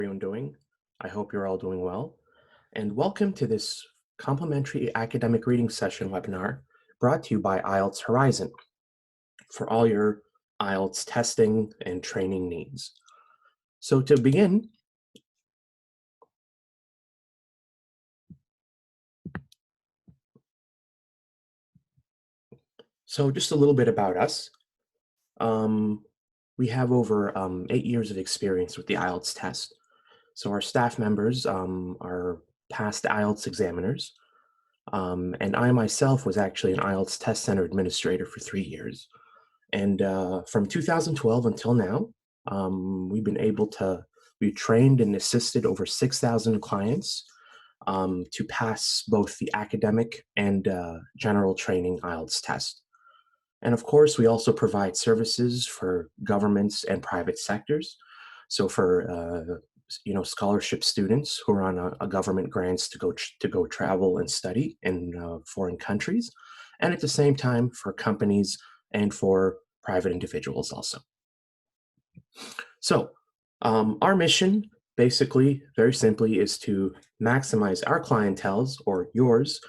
Everyone doing? I hope you're all doing well. And welcome to this complimentary academic reading session webinar brought to you by IELTS Horizon for all your IELTS testing and training needs. So to begin, just a little bit about us. Um, we have over 8 years of experience with the IELTS test. So our staff members are past IELTS examiners. And I myself was actually an IELTS Test Center administrator for 3 years. And from 2012 until now, we trained and assisted over 6,000 clients to pass both the academic and general training IELTS test. And of course, we also provide services for governments and private sectors. So for scholarship students who are on a government grants to go travel and study in foreign countries, and at the same time for companies and for private individuals also. So our mission, basically, very simply, is to maximize our clientele's or yours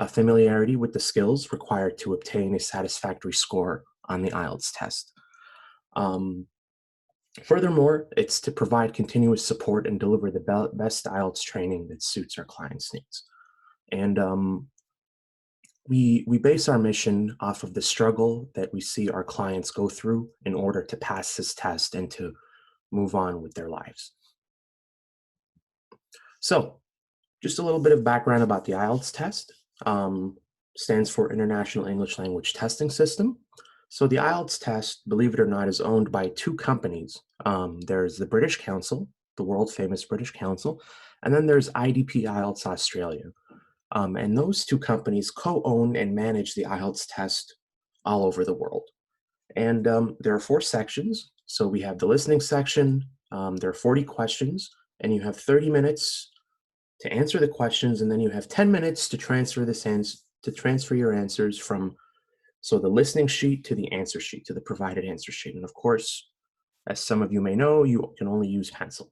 familiarity with the skills required to obtain a satisfactory score on the IELTS test. Um, Furthermore, it's to provide continuous support and deliver the best IELTS training that suits our clients' needs. And we base our mission off of the struggle that we see our clients go through in order to pass this test and to move on with their lives. So, just a little bit of background about the IELTS test. Um, Stands for International English Language Testing System. So the IELTS test, believe it or not, is owned by two companies. There's the British Council, the world famous British Council, and then there's IDP IELTS Australia. And those two companies co-own and manage the IELTS test all over the world. And there are four sections. So we have the listening section. There are 40 questions, and you have 30 minutes to answer the questions, and then you have 10 minutes to transfer your answers from the listening sheet to the answer sheet, to the provided answer sheet. And of course, as some of you may know, you can only use pencil.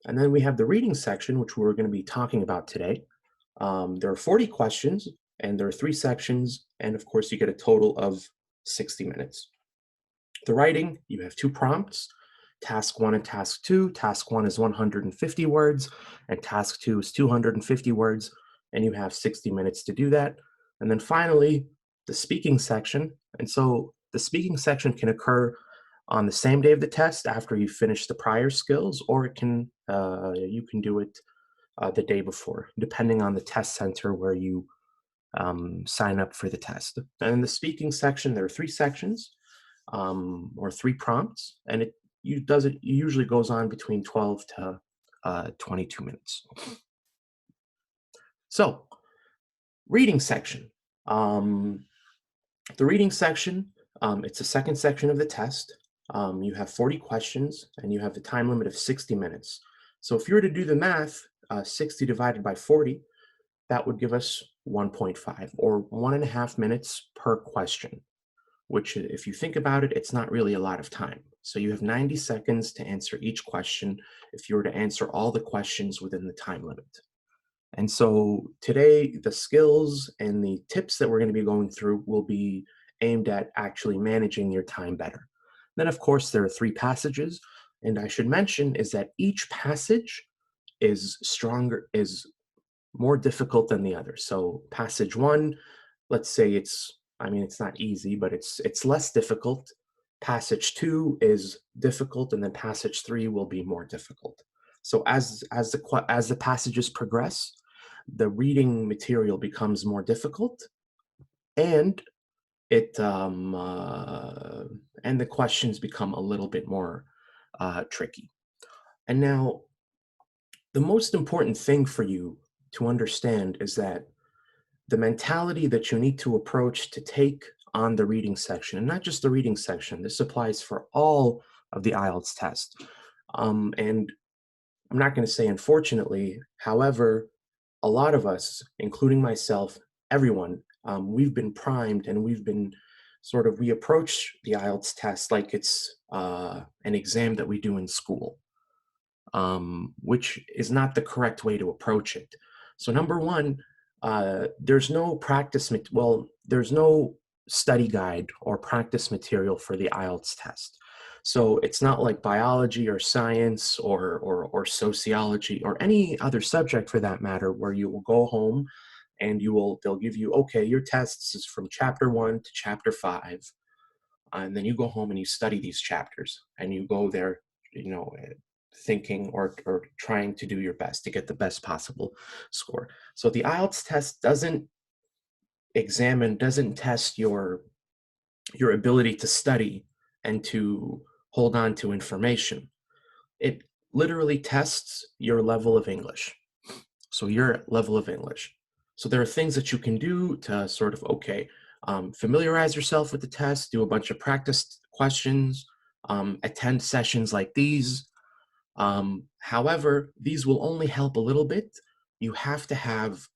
And then we have the reading section, which we're going to be talking about today. There are 40 questions, and there are three sections, and of course, you get a total of 60 minutes. The writing, you have two prompts, task 1 and task 2. Task 1 is 150 words, and task 2 is 250 words, and you have 60 minutes to do that. And then finally, the speaking section. And so the speaking section can occur on the same day of the test after you finish the prior skills, or you can do it the day before, depending on the test center where you sign up for the test. And in the speaking section, there are three sections or three prompts, and it usually goes on between 12 to 22 minutes. So, reading section. The reading section, it's the second section of the test. You have 40 questions, and you have the time limit of 60 minutes. So if you were to do the math, 60 divided by 40, that would give us 1.5 or 1.5 minutes per question, which if you think about it, it's not really a lot of time. So you have 90 seconds to answer each question if you were to answer all the questions within the time limit. And so today, the skills and the tips that we're going to be going through will be aimed at actually managing your time better. Then, of course, there are three passages. And I should mention is that each passage is more difficult than the other. So passage 1, let's say it's not easy, but it's less difficult. Passage 2 is difficult, and then passage 3 will be more difficult. So as the passages progress, the reading material becomes more difficult, and the questions become a little bit more tricky. And now, the most important thing for you to understand is that the mentality that you need to approach to take on the reading section, and not just the reading section, this applies for all of the IELTS test. And I'm not going to say unfortunately, however, a lot of us, including myself, everyone, we've been primed and we approach the IELTS test like it's an exam that we do in school. which is not the correct way to approach it. So number one, there's no there's no study guide or practice material for the IELTS test. So it's not like biology or science or sociology or any other subject for that matter, where you will go home and they'll give you, okay, your tests is from chapter 1 to chapter 5, and then you go home and you study these chapters and you go there, thinking or trying to do your best to get the best possible score. So the IELTS test doesn't test your ability to study and to hold on to information. It literally tests your level of English. So your level of English. So there are things that you can do to sort of, familiarize yourself with the test, do a bunch of practice questions, attend sessions like these. However, these will only help a little bit. You have to have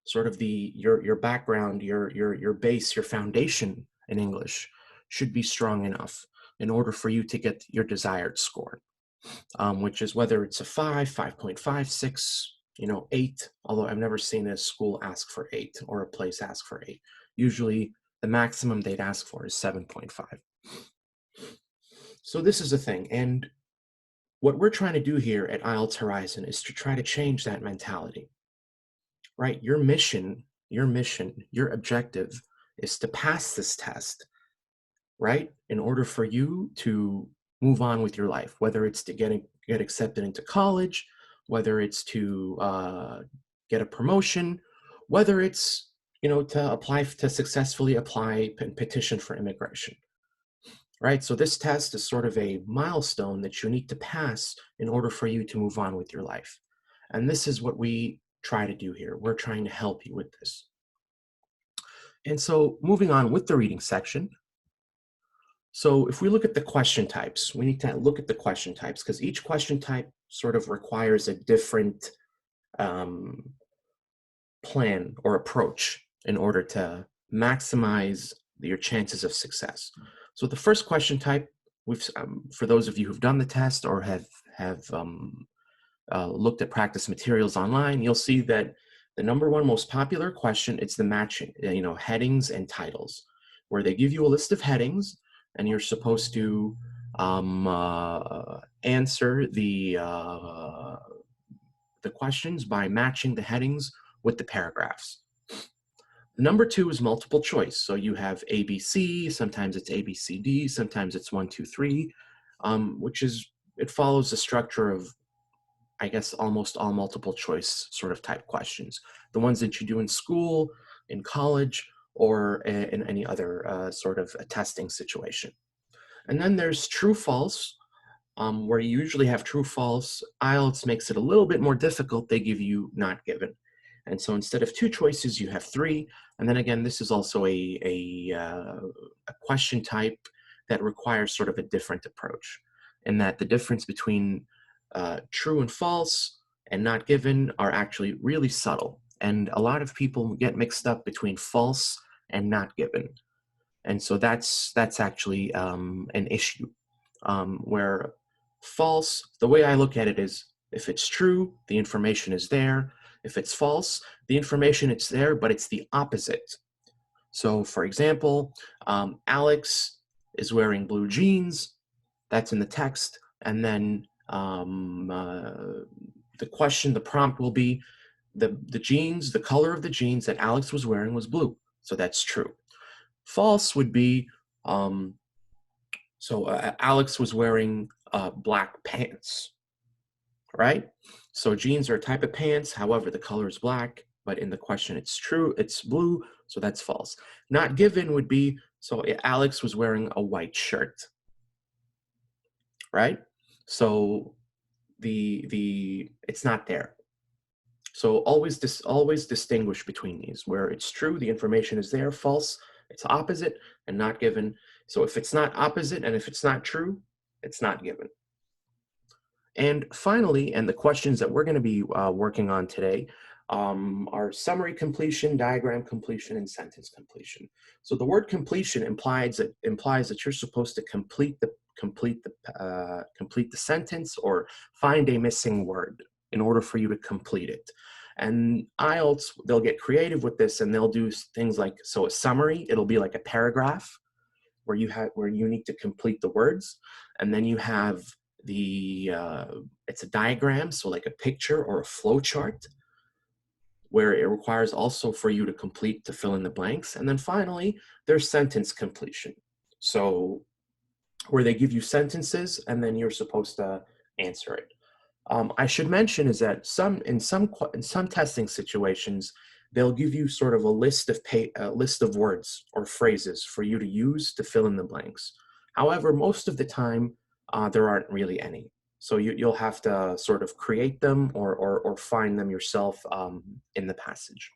sort of your background, your base, your foundation in English should be strong enough in order for you to get your desired score, which is whether it's a 5, 5.5, 6, 8, although I've never seen a school ask for 8 or a place ask for 8. Usually the maximum they'd ask for is 7.5. So this is a thing. And what we're trying to do here at IELTS Horizon is to try to change that mentality, right? Your mission, your objective is to pass this test, right? In order for you to move on with your life, whether it's to get accepted into college, whether it's to get a promotion, whether it's, to successfully apply and petition for immigration. Right? So this test is sort of a milestone that you need to pass in order for you to move on with your life. And this is what we try to do here. We're trying to help you with this. And so moving on with the reading section. So if we look at the question types, we need to look at the question types because each question type sort of requires a different plan or approach in order to maximize your chances of success. So the first question type, for those of you who've done the test or have looked at practice materials online, you'll see that the number one most popular question is the matching, headings and titles, where they give you a list of headings and you're supposed to answer the questions by matching the headings with the paragraphs. Number two is multiple choice. So you have ABC, sometimes it's ABCD, sometimes it's 1, 2, 3, it follows the structure of, I guess, almost all multiple choice sort of type questions. The ones that you do in school, in college, or in any other sort of a testing situation. And then there's true, false, where you usually have true, false. IELTS makes it a little bit more difficult. They give you not given. And so instead of 2 choices, you have 3. And then again, this is also a question type that requires sort of a different approach, in that the difference between true and false and not given are actually really subtle. And a lot of people get mixed up between false and not given. And so that's actually an issue, where false, the way I look at it is, if it's true, the information is there. If it's false, the information is there, but it's the opposite. So for example, Alex is wearing blue jeans. That's in the text. And then the question, the prompt will be, the jeans, the color of the jeans that Alex was wearing was blue. So that's true. False would be, Alex was wearing black pants, right? So jeans are a type of pants, however, the color is black, but in the question it's true, it's blue, so that's false. Not given would be, so Alex was wearing a white shirt, right? So it's not there. So always distinguish between these, where it's true, the information is there, false, it's opposite, and not given. So if it's not opposite and if it's not true, it's not given. And finally, and the questions that we're going to be working on today are summary completion, diagram completion, and sentence completion. So the word completion implies that you're supposed to complete complete the sentence or find a missing word in order for you to complete it. And IELTS, they'll get creative with this and they'll do things like, so a summary, it'll be like a paragraph where you need to complete the words, and then you have it's a diagram, so like a picture or a flow chart, where it requires also for you to fill in the blanks. And then finally, there's sentence completion. So where they give you sentences and then you're supposed to answer it. I should mention is that in some testing situations, they'll give you sort of a list of words or phrases for you to use to fill in the blanks. However, most of the time, there aren't really any. So you'll have to sort of create them or find them yourself in the passage.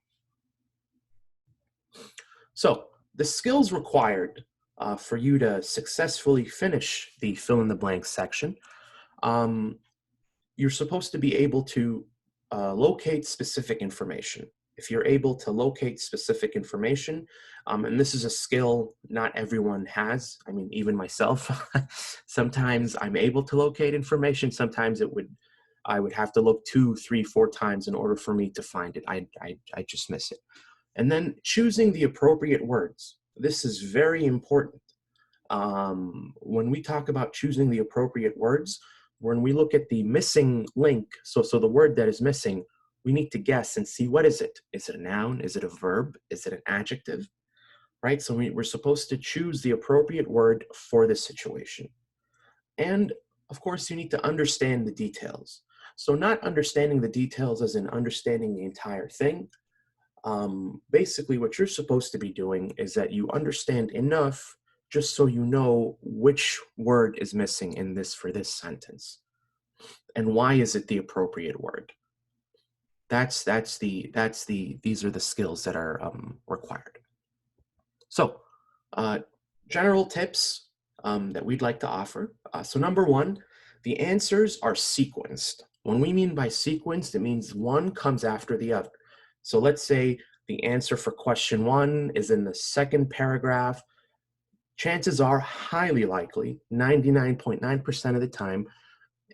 So the skills required for you to successfully finish the fill in the blanks section, you're supposed to be able to locate specific information. If you're able to locate specific information, and this is a skill not everyone has, I mean, even myself, sometimes I'm able to locate information, sometimes I would have to look 2, 3, 4 times in order for me to find it. I just miss it. And then choosing the appropriate words. This is very important. When we talk about choosing the appropriate words, when we look at the missing link, so the word that is missing, we need to guess and see, what is it? Is it a noun? Is it a verb? Is it an adjective? Right? So we're supposed to choose the appropriate word for this situation. And of course, you need to understand the details. So not understanding the details as in understanding the entire thing. Basically, what you're supposed to be doing is that you understand enough just so you know which word is missing for this sentence, and why is it the appropriate word. These are the skills that are required. So, general tips that we'd like to offer. So number one, the answers are sequenced. When we mean by sequenced, it means one comes after the other. So let's say the answer for question 1 is in the second paragraph. Chances are highly likely, 99.9% of the time,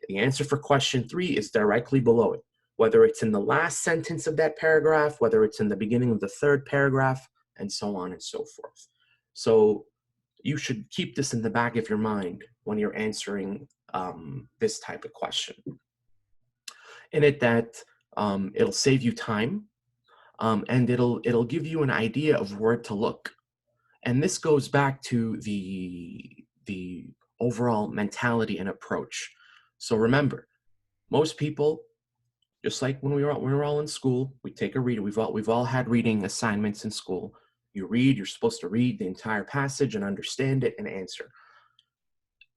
the answer for question 3 is directly below it, whether it's in the last sentence of that paragraph, whether it's in the beginning of the third paragraph, and so on and so forth. So you should keep this in the back of your mind when you're answering this type of question. In it that it'll save you time, and it'll give you an idea of where to look. And this goes back to the overall mentality and approach. So remember, most people, just like when we were all in school, we take a read. We've all had reading assignments in school. You read, you're supposed to read the entire passage and understand it and answer.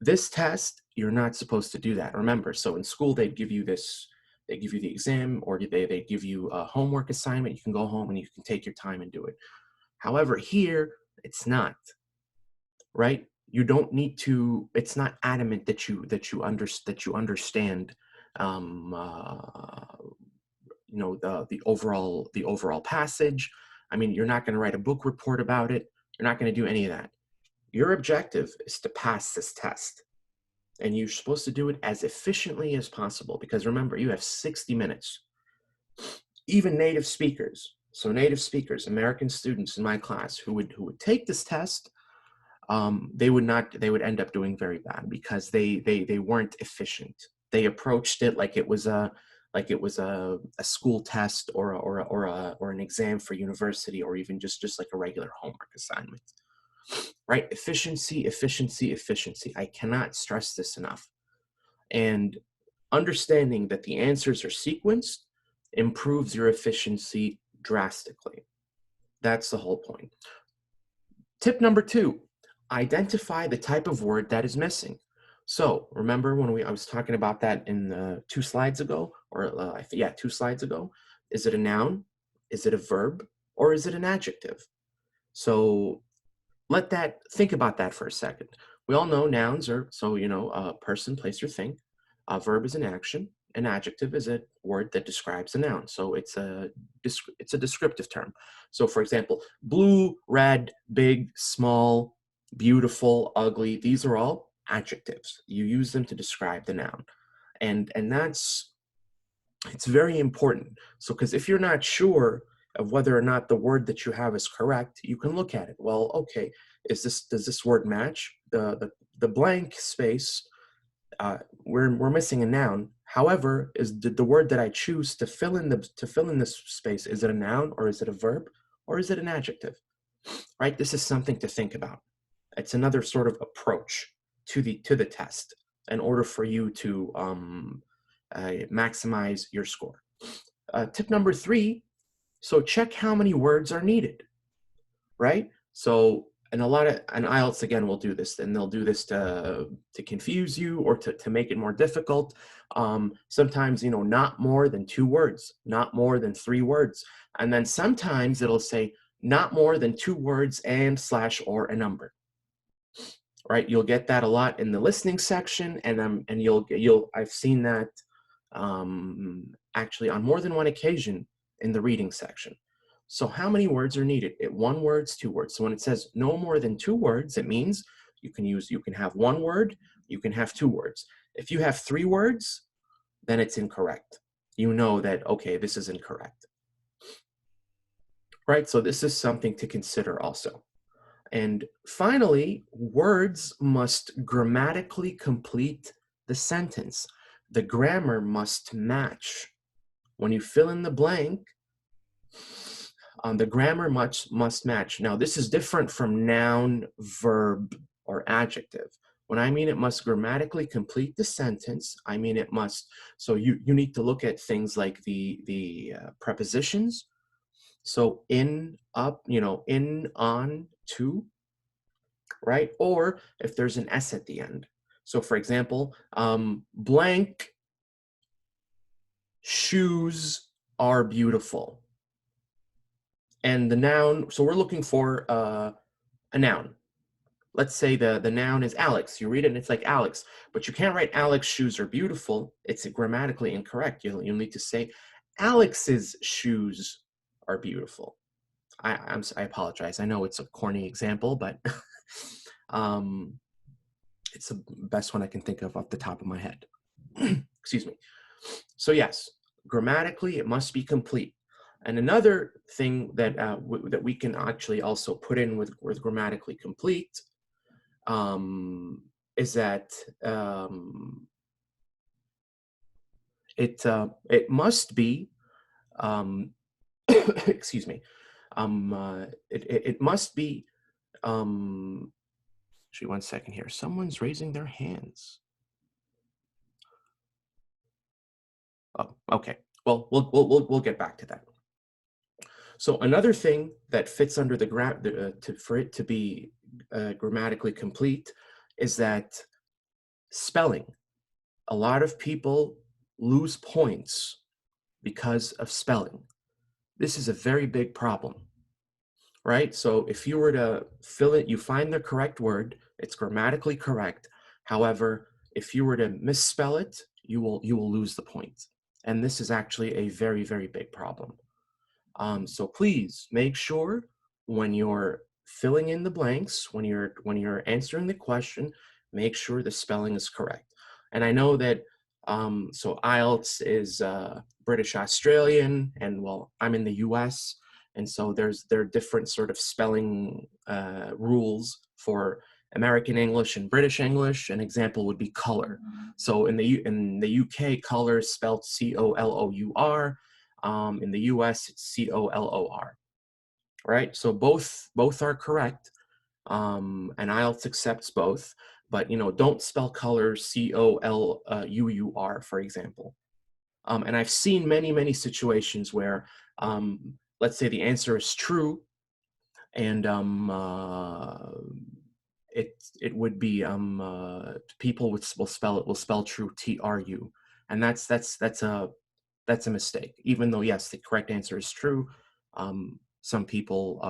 This test, you're not supposed to do that. Remember, so in school they give you the exam, or they give you a homework assignment. You can go home and you can take your time and do it. However, here it's not, right? You don't need to. It's not adamant that you understand. The overall passage. I mean, you're not going to write a book report about it. You're not going to do any of that. Your objective is to pass this test, and you're supposed to do it as efficiently as possible, because remember, you have 60 minutes. Even native speakers, American students in my class who would take this test, they would end up doing very bad because they weren't efficient. They approached it like it was a school test or an exam for university, or even just like a regular homework assignment. Right? Efficiency, efficiency, efficiency. I cannot stress this enough. And understanding that the answers are sequenced improves your efficiency drastically. That's the whole point. Tip number 2, identify the type of word that is missing. So remember when I was talking about that in 2 slides ago, or 2 slides ago. Is it a noun? Is it a verb? Or is it an adjective? So think about that for a second. We all know nouns are, a person, place, or thing. A verb is an action. An adjective is a word that describes a noun. So it's a descriptive term. So for example, blue, red, big, small, beautiful, ugly, these are all adjectives. You use them to describe the noun. And it's very important. So, because if you're not sure of whether or not the word that you have is correct, you can look at it. Well, okay, does this word match? The blank space, we're missing a noun. However, is the word that I choose to fill in this space, is it a noun, or is it a verb, or is it an adjective? Right? This is something to think about. It's another sort of approach to the test in order for you to maximize your score. Tip number 3, so check how many words are needed, right? So, and IELTS again will do this, and they'll do this to confuse you or to make it more difficult. Sometimes, not more than 2 words, not more than 3 words. And then sometimes it'll say not more than 2 words and / or a number. Right, you'll get that a lot in the listening section, and I've seen that actually on more than one occasion in the reading section. So how many words are needed? 1 word, 2 words. So when it says no more than 2 words, it means you can have 1 word, you can have 2 words. If you have 3 words, then it's incorrect. You know that, okay, this is incorrect. Right, so this is something to consider also. And finally, words must grammatically complete the sentence. The grammar must match. When you fill in the blank, the grammar must match. Now, this is different from noun, verb, or adjective. When I mean it must grammatically complete the sentence, I mean it must. So you need to look at things like the prepositions. So in, up, in, on, to, right? Or if there's an S at the end. So for example, blank shoes are beautiful. And the noun, so we're looking for a noun. Let's say the noun is Alex. You read it and it's like Alex, but you can't write Alex shoes are beautiful. It's grammatically incorrect. You'll need to say Alex's shoes are beautiful. I apologize. I know it's a corny example, but it's the best one I can think of off the top of my head. Excuse me. So yes, grammatically it must be complete. And another thing that that we can actually also put in with grammatically complete is that it must be excuse me. It must be actually, 1 second here. Someone's raising their hands. Oh, okay. Well, we'll get back to that. So another thing that fits under for it to be grammatically complete is that spelling. A lot of people lose points because of spelling. This is a very big problem, right? So if you were to fill it, you find the correct word, it's grammatically correct. However, if you were to misspell it, you will lose the point. And this is actually a very, very big problem. So please make sure when you're filling in the blanks, when you're answering the question, make sure the spelling is correct. And I know that so IELTS is British Australian, and well, I'm in the US, and so there are different sort of spelling rules for American English and British English. An example would be color. So in the UK, color is spelled COLOUR. In the US, it's COLOR, right? So both are correct, and IELTS accepts both, but don't spell color COLUUR, for example. And I've seen many situations where, let's say the answer is true, and it would be people will spell true TRU, and that's a mistake. Even though yes, the correct answer is true, some people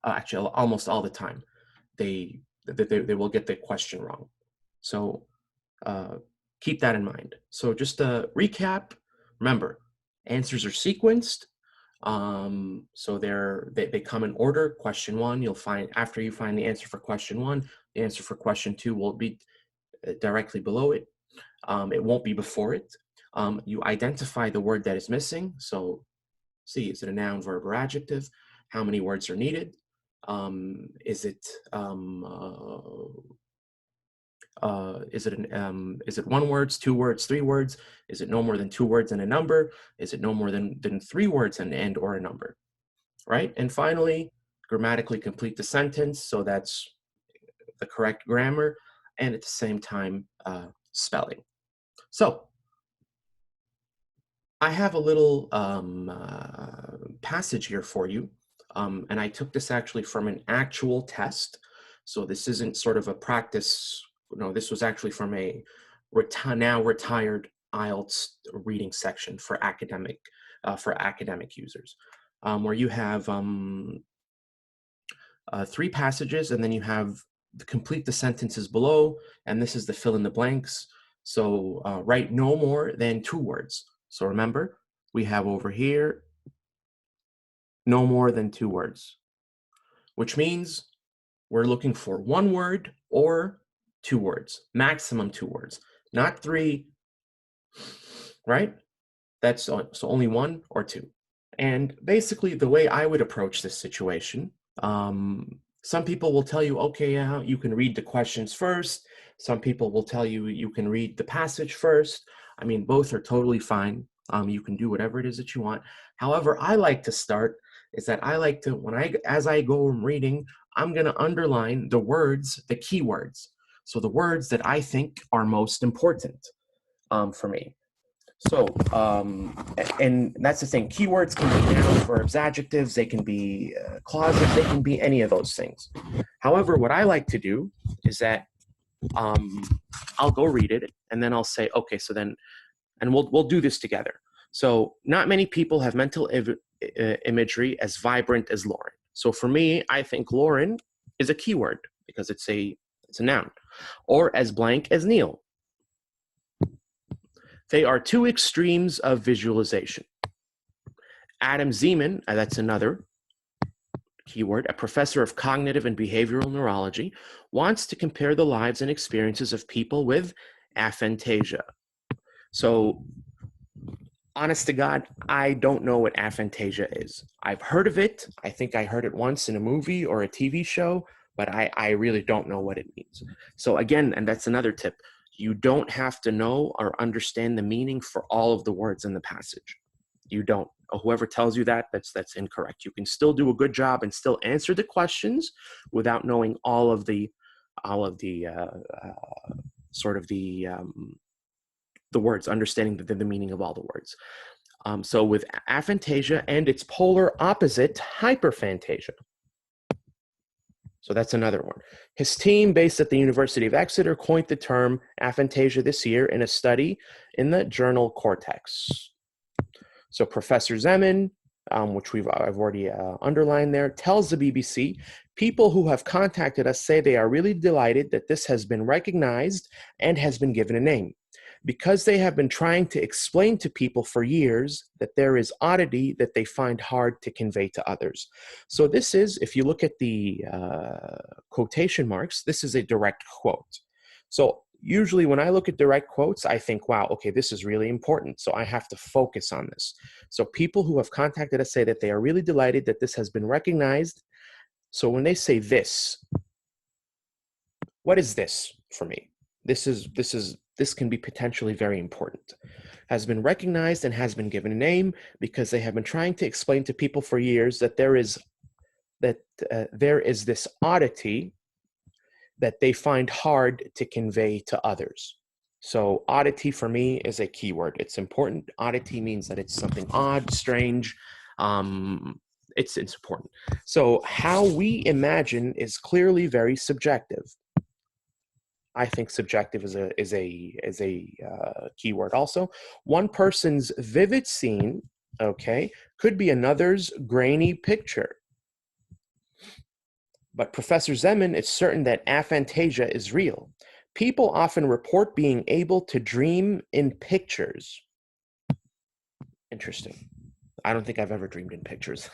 actually almost all the time they will get the question wrong. So keep that in mind. So just to recap, remember, answers are sequenced. So they come in order. Question 1, you'll find after you find the answer for question 1, The answer for question 2 will be directly below it. It won't be before it. You identify the word that is missing. So see, is it a noun, verb, or adjective? How many words are needed? Is it is it 1 word, 2 words, 3 words? Is it no more than 2 words and a number? Is it no more than 3 words and or a number? Right? And finally, grammatically complete the sentence. So that's the correct grammar, and at the same time, spelling. So I have a little passage here for you, and I took this actually from an actual test. So this isn't sort of a practice. No, this was actually from a now retired IELTS reading section for academic users, where you have 3 passages, and then you have complete the sentences below, and this is the fill in the blanks. So write no more than 2 words. So remember, we have over here no more than 2 words, which means we're looking for 1 word or 2 words, maximum 2 words, not 3, right? That's so only 1 or 2. And basically, the way I would approach this situation, some people will tell you, okay, yeah, you can read the questions first. Some people will tell you you can read the passage first. I mean, both are totally fine. You can do whatever it is that you want. However, I like to start is that I like to, as I go reading, I'm going to underline the words, the keywords. So the words that I think are most important for me. So, and that's the thing. Keywords can be nouns, verbs, adjectives. They can be clauses. They can be any of those things. However, what I like to do is that I'll go read it, and then I'll say, okay, so then, and we'll do this together. So, not many people have mental imagery as vibrant as Lauren. So, for me, I think Lauren is a keyword because it's a noun, or as blank as Neil. They are 2 extremes of visualization. Adam Zeman, that's another keyword, a professor of cognitive and behavioral neurology, wants to compare the lives and experiences of people with aphantasia. So, honest to God, I don't know what aphantasia is. I've heard of it. I think I heard it once in a movie or a TV show, but I really don't know what it means. So again, and that's another tip, you don't have to know or understand the meaning for all of the words in the passage. You don't. Whoever tells you that, that's incorrect. You can still do a good job and still answer the questions without knowing all of the words, understanding the meaning of all the words. So with aphantasia and its polar opposite, hyperphantasia. So that's another one. His team, based at the University of Exeter, coined the term aphantasia this year in a study in the journal Cortex. So Professor Zeman, which I've already underlined there, tells the BBC, people who have contacted us say they are really delighted that this has been recognized and has been given a name, because they have been trying to explain to people for years that there is oddity that they find hard to convey to others. So this is, if you look at the quotation marks, this is a direct quote. So usually when I look at direct quotes, I think, wow, okay, this is really important. So I have to focus on this. So people who have contacted us say that they are really delighted that this has been recognized. So when they say this, what is this for me? This can be potentially very important. Has been recognized and has been given a name because they have been trying to explain to people for years that there is this oddity that they find hard to convey to others. So oddity for me is a keyword. It's important. Oddity means that it's something odd, strange. It's important. So how we imagine is clearly very subjective. I think subjective is a keyword also. One person's vivid scene, okay, could be another's grainy picture. But Professor Zeman is certain that aphantasia is real. People often report being able to dream in pictures. Interesting. I don't think I've ever dreamed in pictures.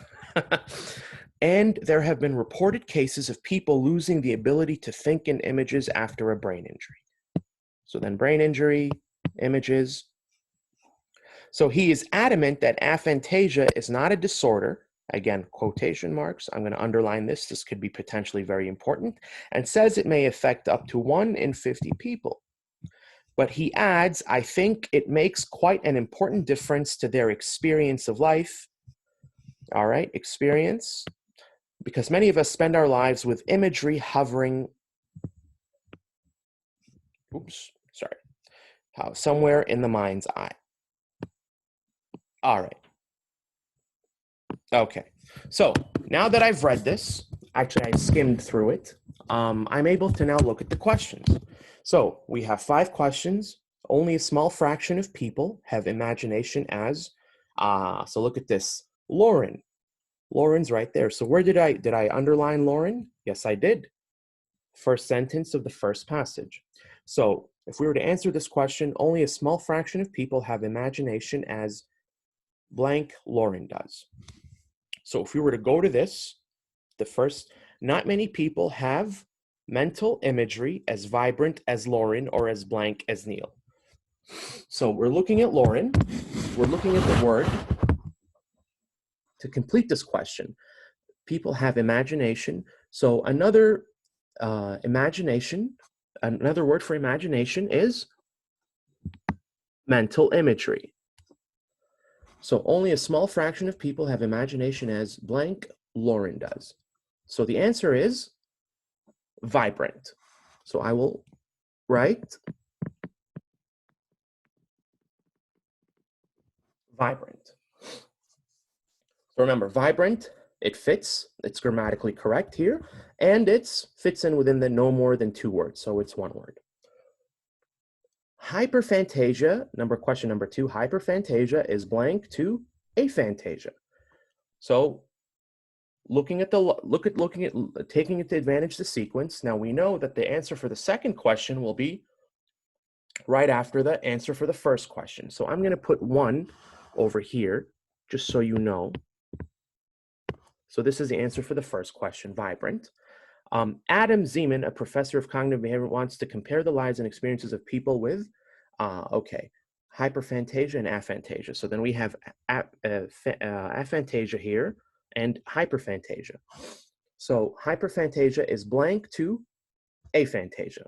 And there have been reported cases of people losing the ability to think in images after a brain injury. So then brain injury, images. So he is adamant that aphantasia is not a disorder. Again, quotation marks. I'm going to underline this. This could be potentially very important. And says it may affect up to 1 in 50 people. But he adds, I think it makes quite an important difference to their experience of life. All right, experience. Because many of us spend our lives with imagery hovering, somewhere in the mind's eye. All right. Okay. So now that I've read this, actually I skimmed through it, I'm able to now look at the questions. So we have 5 questions. Only a small fraction of people have imagination as, so look at this, Lauren. Lauren's right there. So where did I underline Lauren? Yes, I did. First sentence of the first passage. So if we were to answer this question, only a small fraction of people have imagination as blank Lauren does. So if we were to go to this, the first, not many people have mental imagery as vibrant as Lauren or as blank as Neil. So we're looking at Lauren, we're looking at the word. To complete this question, people have imagination. So another another word for imagination is mental imagery. So only a small fraction of people have imagination as blank Lauren does. So the answer is vibrant. So I will write vibrant. So remember, vibrant, it fits, it's grammatically correct here, and it fits in within the no more than 2 words, so it's 1 word. Hyperphantasia, question number 2, hyperphantasia is blank to aphantasia. So taking it to advantage the sequence, now we know that the answer for the second question will be right after the answer for the first question. So I'm going to put 1 over here, just so you know. So this is the answer for the first question, vibrant. Adam Zeman, a professor of cognitive behavior, wants to compare the lives and experiences of people with, hyperphantasia and aphantasia. So then we have aphantasia here and hyperphantasia. So hyperphantasia is blank to aphantasia.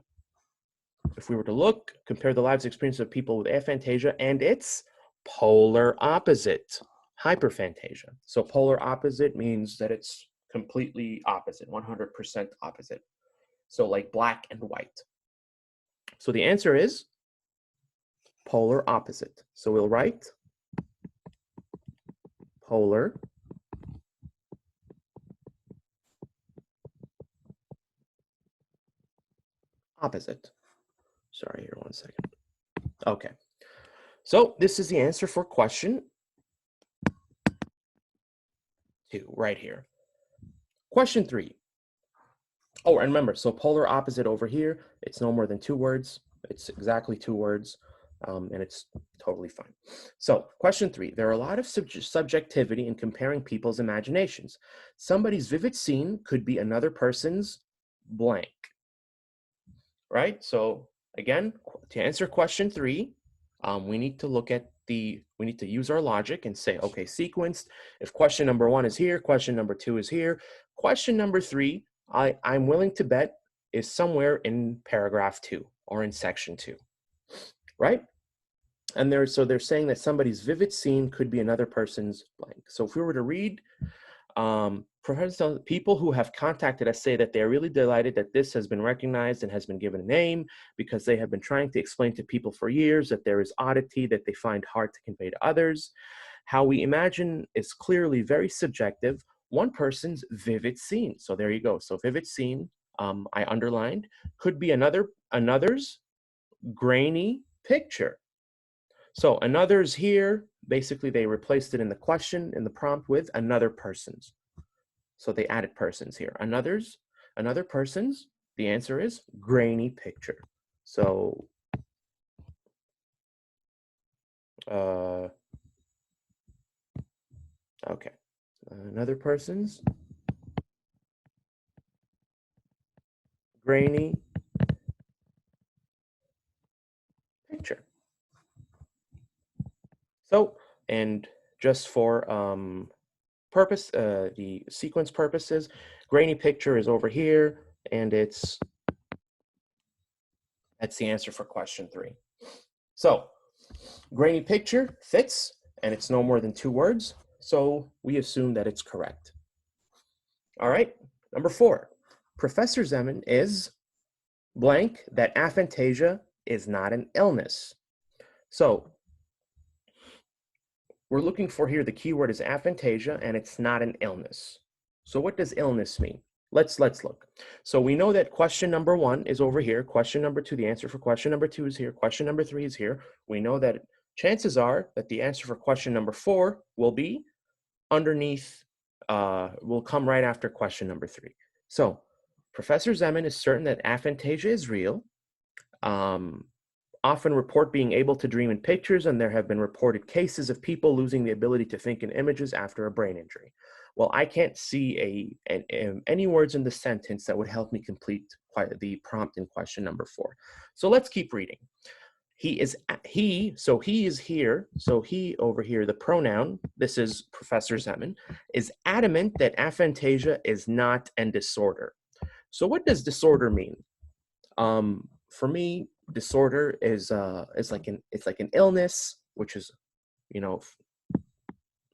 If we were to compare the lives and experiences of people with aphantasia and its polar opposite, hyperphantasia. So polar opposite means that it's completely opposite, 100% opposite. So like black and white. So the answer is polar opposite. So we'll write polar opposite. Sorry, here, 1 second. Okay. So this is the answer for question 2 right here. Question 3. Oh, and remember, so polar opposite over here, it's no more than 2 words. It's exactly 2 words, and it's totally fine. So question 3, there are a lot of subjectivity in comparing people's imaginations. Somebody's vivid scene could be another person's blank, right? So again, to answer question 3, we need to use our logic and say, okay, sequenced. If question number 1 is here, question number 2 is here. Question number 3, I'm willing to bet is somewhere in paragraph 2 or in section 2, right? And they're saying that somebody's vivid scene could be another person's blank. So if we were to read, people who have contacted us say that they're really delighted that this has been recognized and has been given a name because they have been trying to explain to people for years that there is oddity that they find hard to convey to others. How we imagine is clearly very subjective. One person's vivid scene. So there you go. So vivid scene, I underlined, could be another's grainy picture. So another's here, basically they replaced it in the question, in the prompt with another person's. So they added persons here. Another person's, the answer is grainy picture. So Okay. Another person's grainy picture. So, and just for the sequence purposes, grainy picture is over here, and that's the answer for question 3. So, grainy picture fits, and it's no more than 2 words, so we assume that it's correct. All right, number 4. Professor Zeman is blank that aphantasia is not an illness. So, we're looking for here, the keyword is aphantasia, and it's not an illness. So what does illness mean? Let's look. So we know that question number 1 is over here. Question number 2, the answer for question number 2 is here. Question number 3 is here. We know that chances are that the answer for question number 4 will be underneath, will come right after question number 3. So Professor Zeman is certain that aphantasia is real. Often report being able to dream in pictures, and there have been reported cases of people losing the ability to think in images after a brain injury. Well, I can't see any words in the sentence that would help me complete the prompt in question number 4. So let's keep reading. So he is here. So he over here, the pronoun, this is Professor Zeman, is adamant that aphantasia is not a disorder. So what does disorder mean? For me, disorder is like an illness, which is,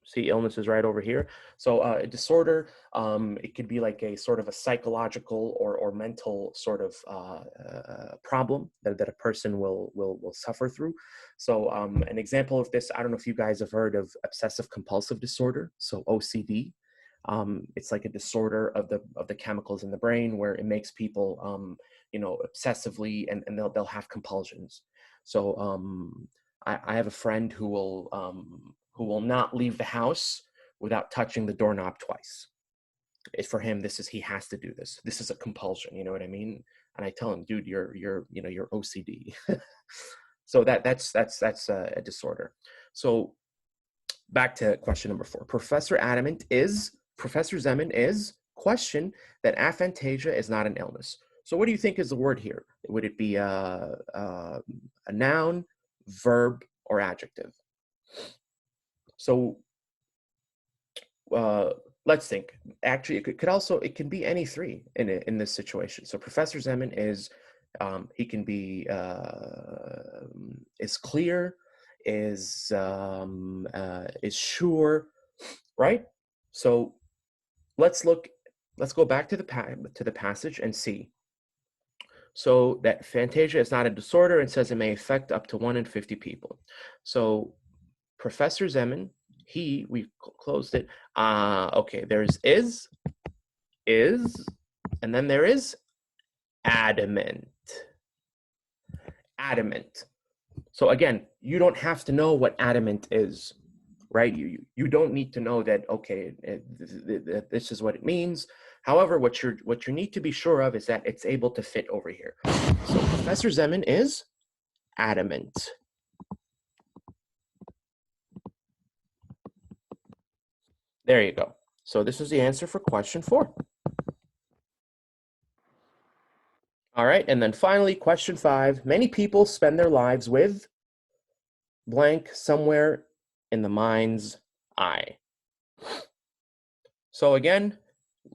see, illness is right over here. So a disorder, it could be like a sort of a psychological or mental sort of problem that a person will suffer through. So an example of this, I don't know if you guys have heard of obsessive compulsive disorder, so OCD. It's like a disorder of the chemicals in the brain where it makes people obsessively, and they'll have compulsions. So I have a friend who will not leave the house without touching the doorknob twice. For him, he has to do this. This is a compulsion, you know what I mean? And I tell him, dude, you're OCD. So that's a disorder. So back to question number 4. Professor Zeman is question that aphantasia is not an illness. So what do you think is the word here? Would it be a noun, verb, or adjective? So let's think. Actually, it can be any 3 in this situation. So Professor Zeman is he can be is clear, is sure, right? So let's go back to the passage and see. So that aphantasia is not a disorder, and says it may affect up to 1 in 50 people. So Professor Zeman, we closed it. Okay, there's is, and then there is adamant. So again, you don't have to know what adamant is, right? You don't need to know that, okay, this is what it means. However, what you need to be sure of is that it's able to fit over here. So Professor Zeman is adamant. There you go. So this is the answer for question 4. All right, and then finally, question 5. Many people spend their lives with blank somewhere in the mind's eye. So again,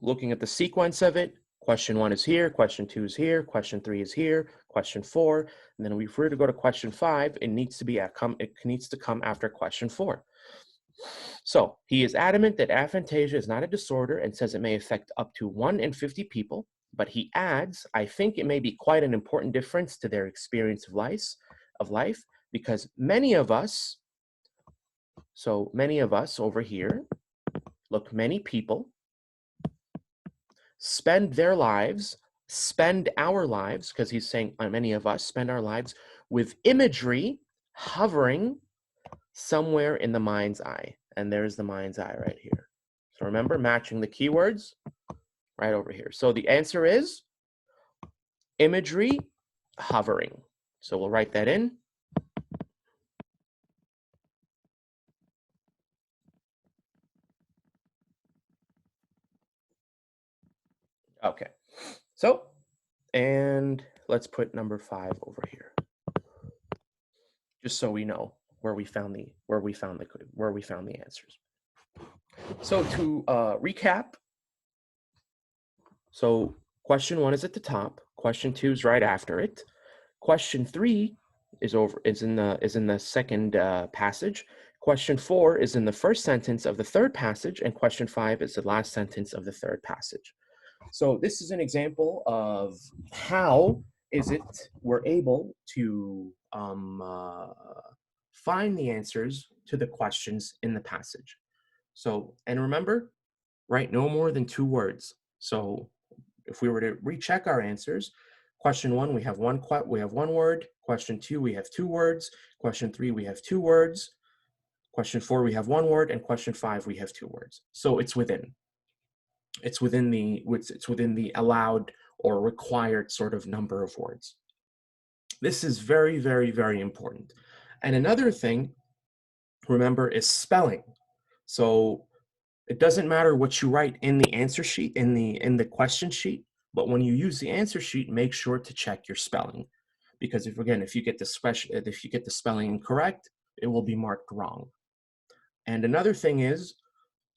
looking at the sequence of it, question 1 is here, question 2 is here, question 3 is here, question 4, and then if we were to go to question 5, it needs to come after question 4. So he is adamant that aphantasia is not a disorder and says it may affect up to 1 in 50 people, but he adds, I think it may be quite an important difference to their experience of life, because many of us over here, look, many people spend our lives, because he's saying many of us spend our lives with imagery hovering somewhere in the mind's eye. And there's the mind's eye right here. So remember, matching the keywords right over here. So the answer is imagery hovering. So we'll write that in. Okay. So, and let's put number 5 over here, just so we know where we found the answers. So to recap, so question 1 is at the top, question 2 is right after it, question 3 is in the second passage, question 4 is in the first sentence of the third passage, and question 5 is the last sentence of the third passage. So this is an example of how is it we're able to find the answers to the questions in the passage. So, and remember, write no more than 2 words. So if we were to recheck our answers, question 1, we have one word. Question 2, we have 2 words. Question 3, we have 2 words. Question 4, we have 1 word, and question 5, we have 2 words. So it's within the allowed or required sort of number of words. This is very, very, very important. And another thing, remember, is spelling. So it doesn't matter what you write in the answer sheet, in the question sheet, but when you use the answer sheet, make sure to check your spelling. Because if you get the spelling incorrect, it will be marked wrong. And another thing is,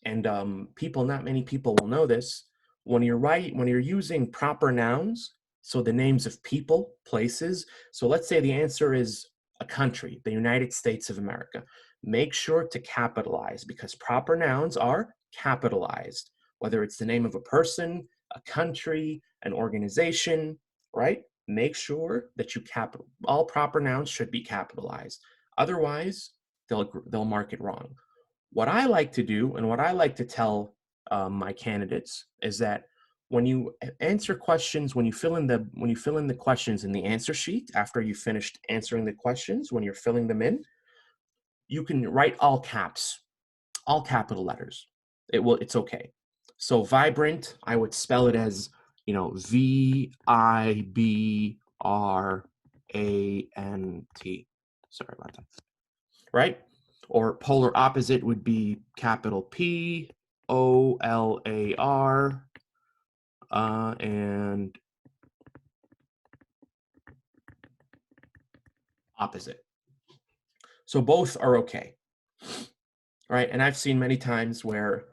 and not many people will know this, when you're using proper nouns, so the names of people, places, so let's say the answer is a country, the United States of America, make sure to capitalize because proper nouns are capitalized, whether it's the name of a person, a country, an organization, right? Make sure that all proper nouns should be capitalized. Otherwise, they'll mark it wrong. What I like to do and what I like to tell my candidates is that when you answer questions, when you fill in the questions in the answer sheet after you finished answering the questions, when you're filling them in, you can write all caps, all capital letters. It's okay. So vibrant, I would spell it as, VIBRANT. Sorry about that. Right? Or polar opposite would be capital POLAR, and opposite. So both are okay, right? And I've seen many times where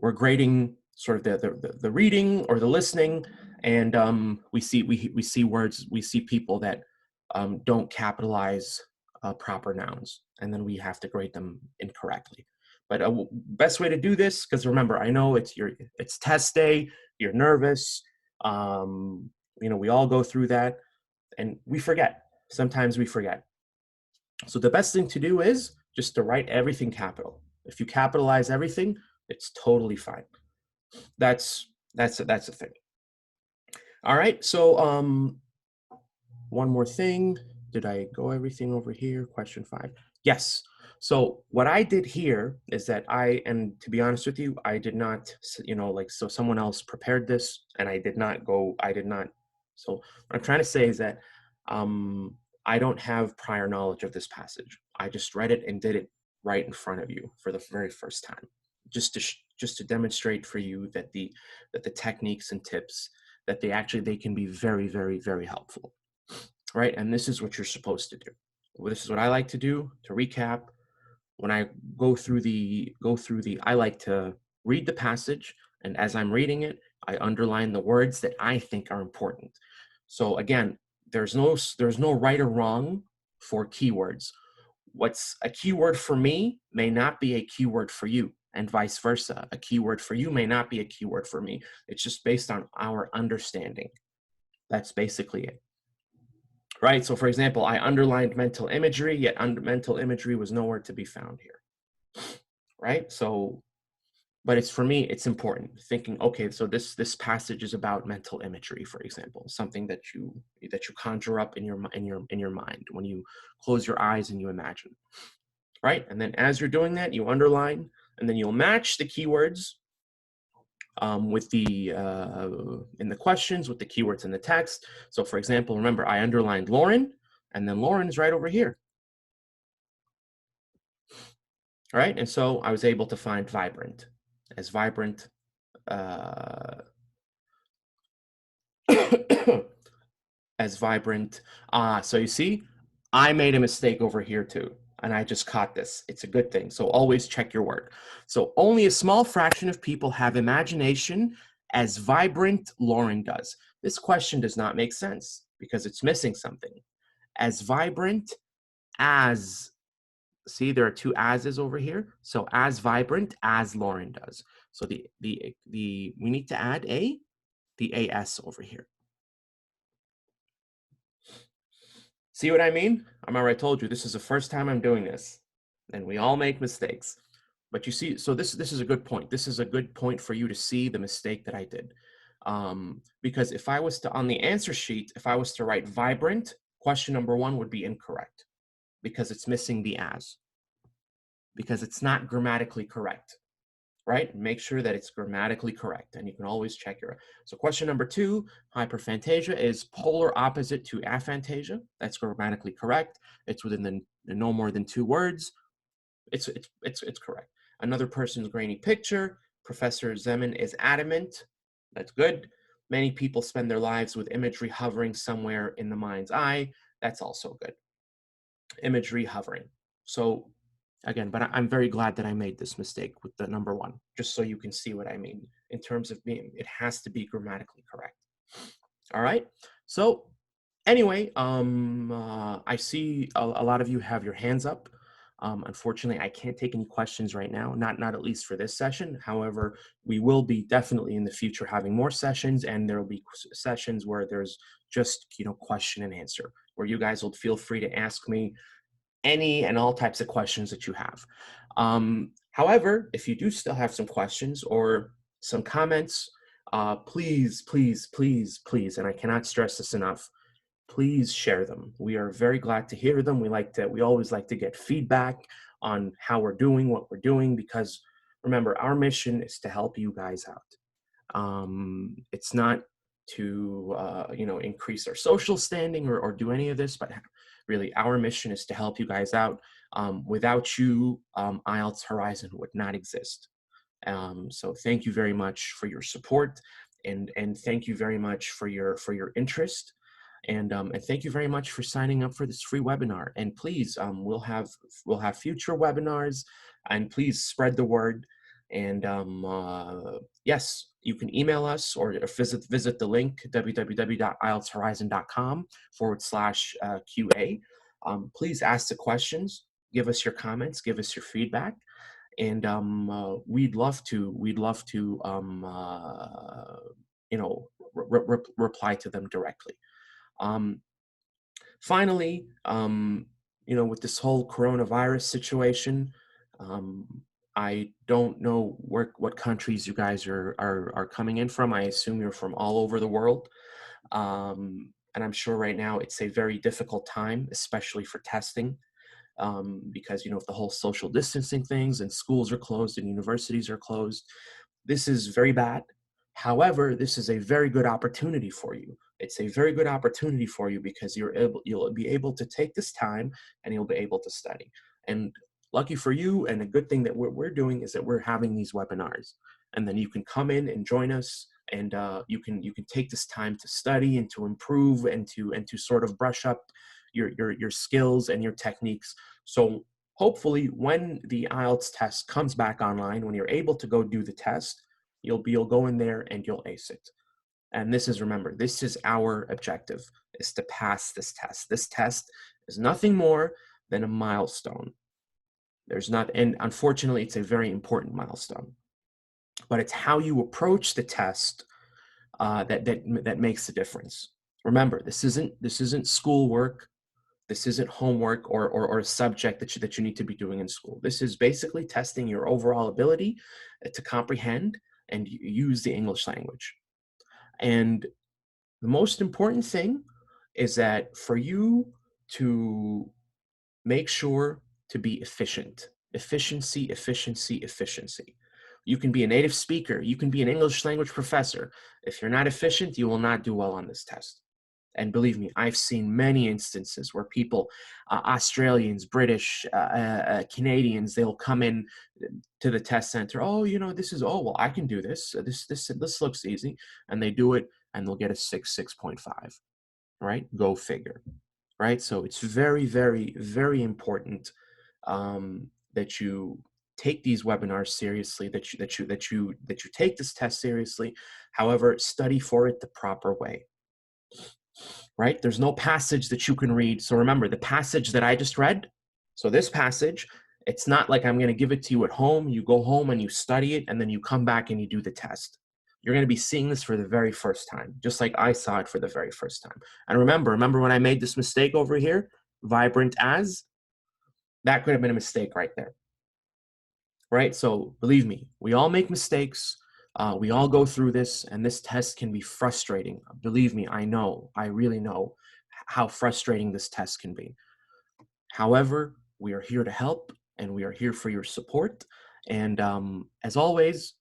we're grading sort of the reading or the listening, and we see words, we see people that don't capitalize proper nouns, and then we have to grade them incorrectly. But best way to do this, because remember, I know it's test day, you're nervous, we all go through that, and we forget. Sometimes we forget. So the best thing to do is just to write everything capital. If you capitalize everything, it's totally fine. That's the thing. All right, so one more thing. Did I go everything over here? Question 5. Yes. So what I did here is that and to be honest with you, I did not, so someone else prepared this and I did not. So what I'm trying to say is that I don't have prior knowledge of this passage. I just read it and did it right in front of you for the very first time, just to demonstrate for you that the techniques and tips that they can be very, very, very helpful. Right? And this is what you're supposed to do. Well, this is what I like to do. To recap, when I go through I like to read the passage, and as I'm reading it, I underline the words that I think are important. So again, there's no right or wrong for keywords. What's a keyword for me may not be a keyword for you, and vice versa. A keyword for you may not be a keyword for me. It's just based on our understanding. That's basically it. Right? So for example, I underlined mental imagery, yet mental imagery was nowhere to be found here. Right? So, but for me, it's important thinking, okay, so this passage is about mental imagery, for example, something that you conjure up in your mind when you close your eyes and you imagine. Right? And then as you're doing that, you underline, and then you'll match the keywords with in the questions, with the keywords in the text. So for example, remember I underlined Lauren, and then Lauren's right over here. All right, and so I was able to find vibrant. as vibrant, uh, as vibrant. So you see, I made a mistake over here too, and I just caught this. It's a good thing. So always check your work. So only a small fraction of people have imagination as vibrant Lauren does. This question does not make sense because it's missing something. As vibrant as, see, there are two as's over here. So as vibrant as Lauren does. So we need to add the as over here. See what I mean? I remember I told you this is the first time I'm doing this, and we all make mistakes. But you see, so this is a good point. This is a good point for you to see the mistake that I did. Because if I was to, on the answer sheet, if I was to write vibrant, question number 1 would be incorrect because it's missing the as, because it's not grammatically correct, right? Make sure that it's grammatically correct, and you can always check your. So question number 2, hyperphantasia is polar opposite to aphantasia. That's grammatically correct. It's within the no more than 2 words. It's correct. Another person's grainy picture. Professor Zeman is adamant. That's good. Many people spend their lives with imagery hovering somewhere in the mind's eye. That's also good. Imagery hovering. So again, but I'm very glad that I made this mistake with the number 1, just so you can see what I mean in terms of being, it has to be grammatically correct. All right. So anyway, I see a lot of you have your hands up. Unfortunately, I can't take any questions right now, not at least for this session. However, we will be definitely in the future having more sessions, and there will be sessions where there's just, question and answer, where you guys will feel free to ask me any and all types of questions that you have. However, if you do still have some questions or some comments, please, please, please, please, and I cannot stress this enough, please share them. We are very glad to hear them. We always like to get feedback on how we're doing, what we're doing, because remember, our mission is to help you guys out. It's not to increase our social standing or do any of this, but really our mission is to help you guys out. Without you, IELTS Horizon would not exist. So thank you very much for your support, and thank you very much for your interest, and thank you very much for signing up for this free webinar. And please, we'll have future webinars, and please spread the word. And yes, you can email us or visit the link www.ieltshorizon.com/QA. Please ask the questions, give us your comments, give us your feedback, and we'd love to reply to them directly. Finally, with this whole coronavirus situation, I don't know what countries you guys are coming in from. I assume you're from all over the world. And I'm sure right now it's a very difficult time, especially for testing, because, the whole social distancing things, and schools are closed and universities are closed. This is very bad. However, this is a very good opportunity for you. It's a very good opportunity for you because you'll be able to take this time and you'll be able to study. And lucky for you, and a good thing that we're doing is that we're having these webinars, and then you can come in and join us, and you can take this time to study and to improve and to sort of brush up your skills and your techniques. So hopefully when the IELTS test comes back online, when you're able to go do the test, you'll go in there and you'll ace it. And remember, this is our objective, is to pass this test. This test is nothing more than a milestone. And unfortunately, it's a very important milestone, but it's how you approach the test that makes the difference. Remember, this isn't schoolwork. This isn't homework or a subject that you need to be doing in school. This is basically testing your overall ability to comprehend and use the English language. And the most important thing is that for you to make sure to be efficient. Efficiency, efficiency, efficiency. You can be a native speaker. You can be an English language professor. If you're not efficient, you will not do well on this test. And believe me, I've seen many instances where people, Australians, British, Canadians, they'll come in to the test center. Oh, this is, oh, well, I can do this. This looks easy. And they do it and they'll get a 6.5, right? Go figure, right? So it's very, very, very important that you take these webinars seriously, that you take this test seriously. However, study for it the proper way, right? There's no passage that you can read. So remember, the passage that I just read, so this passage, it's not like I'm going to give it to you at home. You go home and you study it, and then you come back and you do the test. You're going to be seeing this for the very first time, just like I saw it for the very first time. And remember when I made this mistake over here, vibrant as, that could have been a mistake right there, right? So believe me, we all make mistakes. We all go through this, and this test can be frustrating. Believe me, I really know how frustrating this test can be. However, we are here to help, and we are here for your support. And as always,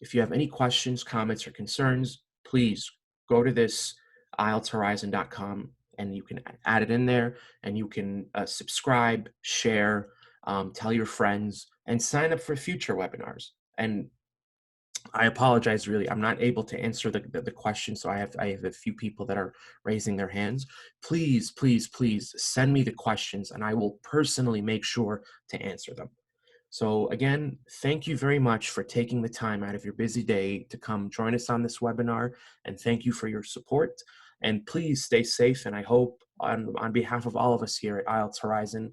if you have any questions, comments, or concerns, please go to this IELTSHorizon.com, and you can add it in there, and you can subscribe, share, tell your friends, and sign up for future webinars. And I apologize, really. I'm not able to answer the question, so I have a few people that are raising their hands. Please, please, please send me the questions, and I will personally make sure to answer them. So again, thank you very much for taking the time out of your busy day to come join us on this webinar, and thank you for your support. And please stay safe, and I hope on behalf of all of us here at IELTS Horizon,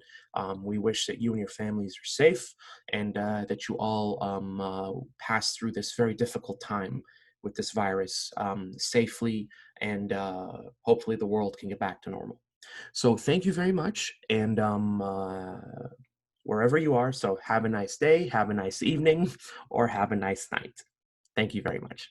we wish that you and your families are safe, and that you all pass through this very difficult time with this virus safely, and hopefully the world can get back to normal. So thank you very much, and wherever you are. So have a nice day, have a nice evening, or have a nice night. Thank you very much.